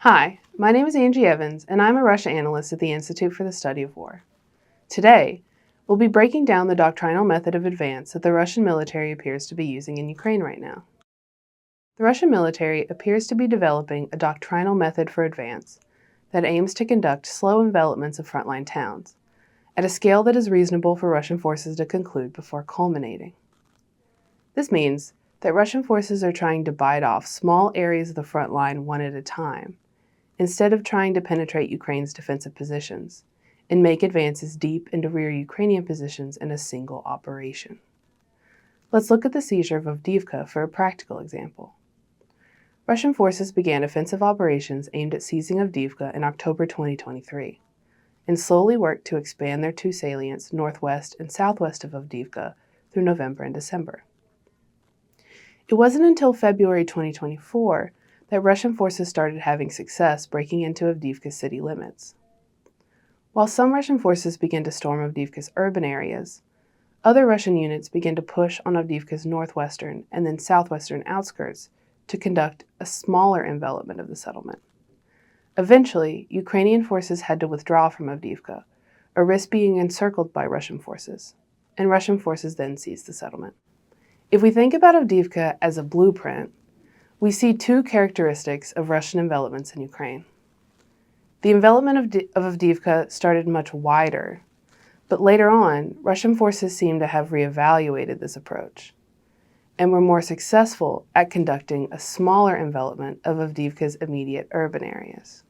Hi, my name is Angie Evans, and I'm a Russia analyst at the Institute for the Study of War. Today, we'll be breaking down the doctrinal method of advance that the Russian military appears to be using in Ukraine right now. The Russian military appears to be developing a doctrinal method for advance that aims to conduct slow envelopments of frontline towns, at a scale that is reasonable for Russian forces to conclude before culminating. This means that Russian forces are trying to bite off small areas of the front line one at a time, instead of trying to penetrate Ukraine's defensive positions and make advances deep into rear Ukrainian positions in a single operation. Let's look at the seizure of Avdiivka for a practical example. Russian forces began offensive operations aimed at seizing Avdiivka in October 2023, and slowly worked to expand their two salients northwest and southwest of Avdiivka through November and December. It wasn't until February 2024 that Russian forces started having success breaking into Avdiivka's city limits. While some Russian forces began to storm Avdiivka's urban areas, other Russian units began to push on Avdiivka's northwestern and then southwestern outskirts to conduct a smaller envelopment of the settlement. Eventually, Ukrainian forces had to withdraw from Avdiivka, or risk being encircled by Russian forces, and Russian forces then seized the settlement. If we think about Avdiivka as a blueprint, we see two characteristics of Russian envelopments in Ukraine. The envelopment of Avdiivka started much wider, but later on, Russian forces seem to have reevaluated this approach and were more successful at conducting a smaller envelopment of Avdiivka's immediate urban areas.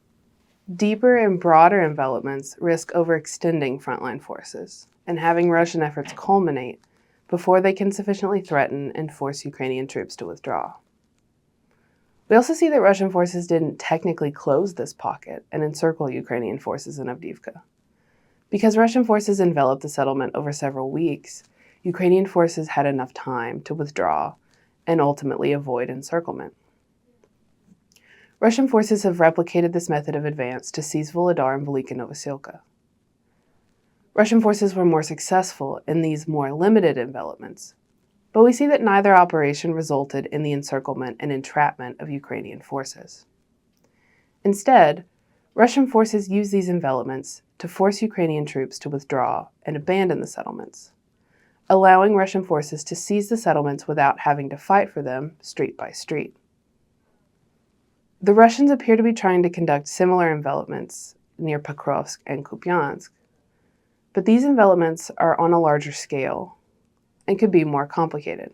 Deeper and broader envelopments risk overextending frontline forces and having Russian efforts culminate before they can sufficiently threaten and force Ukrainian troops to withdraw. We also see that Russian forces didn't technically close this pocket and encircle Ukrainian forces in Avdiivka. Because Russian forces enveloped the settlement over several weeks, Ukrainian forces had enough time to withdraw and ultimately avoid encirclement. Russian forces have replicated this method of advance to seize Volodar and Velika Novoselka. Russian forces were more successful in these more limited envelopments, but we see that neither operation resulted in the encirclement and entrapment of Ukrainian forces. Instead, Russian forces used these envelopments to force Ukrainian troops to withdraw and abandon the settlements, allowing Russian forces to seize the settlements without having to fight for them street by street. The Russians appear to be trying to conduct similar envelopments near Pokrovsk and Kupiansk, but these envelopments are on a larger scale and could be more complicated.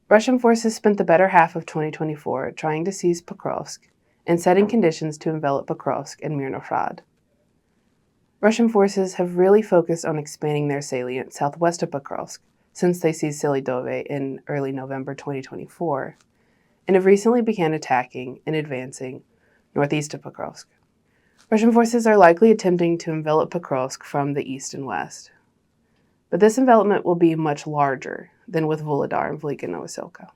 Russian forces spent the better half of 2024 trying to seize Pokrovsk and setting conditions to envelop Pokrovsk and Mirnohrad. Russian forces have really focused on expanding their salient southwest of Pokrovsk since they seized Selidove in early November 2024, and have recently began attacking and advancing northeast of Pokrovsk. Russian forces are likely attempting to envelop Pokrovsk from the east and west, but this envelopment will be much larger than with Volodar and Velika Novoselka.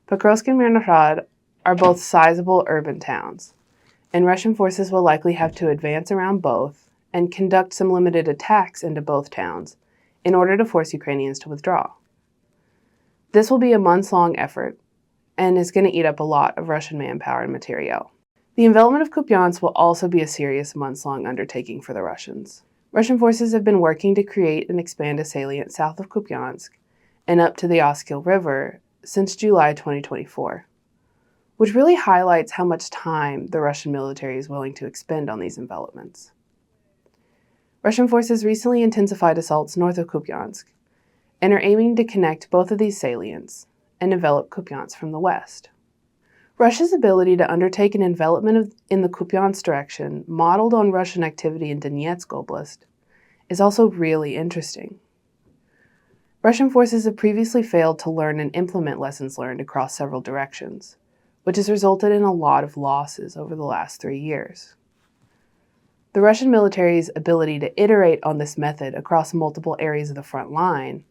Pokrovsk and Mirnohrad are both sizable urban towns, and Russian forces will likely have to advance around both and conduct some limited attacks into both towns in order to force Ukrainians to withdraw. This will be a months-long effort and is going to eat up a lot of Russian manpower and materiel. The envelopment of Kupiansk will also be a serious months-long undertaking for the Russians. Russian forces have been working to create and expand a salient south of Kupiansk and up to the Oskil River since July 2024, which really highlights how much time the Russian military is willing to expend on these envelopments. Russian forces recently intensified assaults north of Kupiansk and are aiming to connect both of these salients and envelop Kupiansk from the west. Russia's ability to undertake an envelopment in the Kupiansk direction, modeled on Russian activity in Donetsk Oblast, is also really interesting. Russian forces have previously failed to learn and implement lessons learned across several directions, which has resulted in a lot of losses over the last 3 years. The Russian military's ability to iterate on this method across multiple areas of the front line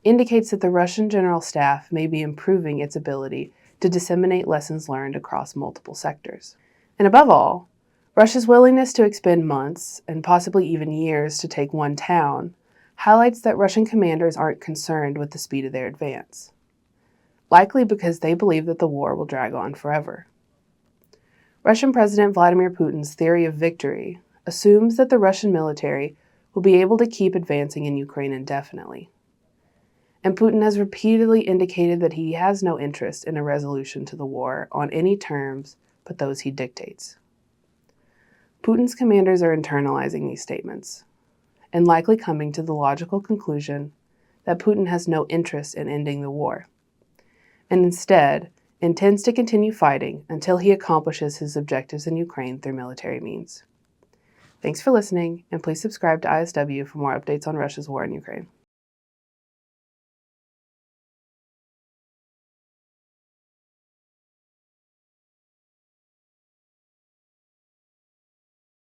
indicates that the Russian General Staff may be improving its ability to disseminate lessons learned across multiple sectors. And above all, Russia's willingness to expend months, and possibly even years, to take one town highlights that Russian commanders aren't concerned with the speed of their advance, likely because they believe that the war will drag on forever. Russian President Vladimir Putin's theory of victory assumes that the Russian military will be able to keep advancing in Ukraine indefinitely. And Putin has repeatedly indicated that he has no interest in a resolution to the war on any terms but those he dictates. Putin's commanders are internalizing these statements and likely coming to the logical conclusion that Putin has no interest in ending the war, and instead intends to continue fighting until he accomplishes his objectives in Ukraine through military means. Thanks for listening, and please subscribe to ISW for more updates on Russia's war in Ukraine.